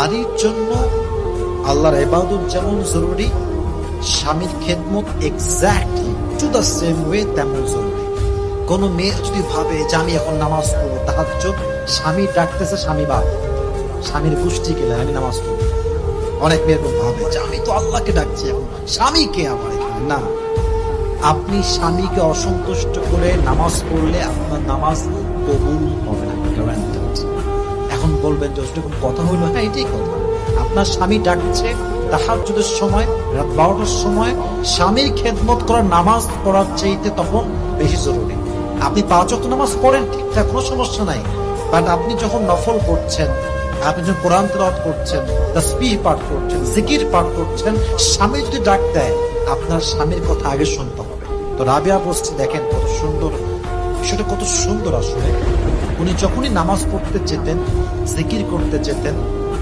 নারীর জন্য আল্লাহর ইবাদত যেমন জরুরি, স্বামীর খেদমত exactly to the same way তেমন জরুরি। কোনো মেয়ে যদি ভাবে যে আমি এখন নামাজ পড়বো তাহাজ্জুদ, স্বামী ডাকতেছে, স্বামী বাদ, স্বামীর গোষ্ঠী গেলে আমি নামাজ পড়বো। অনেক মেয়ের ভাবে যে আমি তো আল্লাহকে ডাকছি, এখন স্বামীকে আমার এখানে না। আপনি স্বামীকে অসন্তুষ্ট করে নামাজ পড়লে আপনার নামাজ কবুল হবে না, গ্যারান্টেড। এখন বলবেন যে এরকম কথা হইলো, হ্যাঁ এটাই কথা। আপনার স্বামী ডাকছে তাহাজ্জুদের সময়, রাত 12টার সময়, স্বামীর খেদমত করার নামাজ পড়ার চাইতে তখন বেশি জরুরি। আপনি 5 ওয়াক্ত নামাজ পড়েন ঠিকঠাক, কোনো সমস্যা নাই, বাট আপনি যখন নফল করছেন, আপনি যখন কোরআন তেলাওয়াত করছেন, তাসবিহ পাঠ করছেন, জিকির পাঠ করছেন, স্বামী যদি ডাক দেয় আপনার স্বামীর কথা আগে শুনতে হবে। তো রাবিয়া বলছে দেখেন কত সুন্দর বিষয়টা, কত সুন্দর আসলে। উনি যখনই নামাজ পড়তে যেতেন, জিকির করতে যেতেন,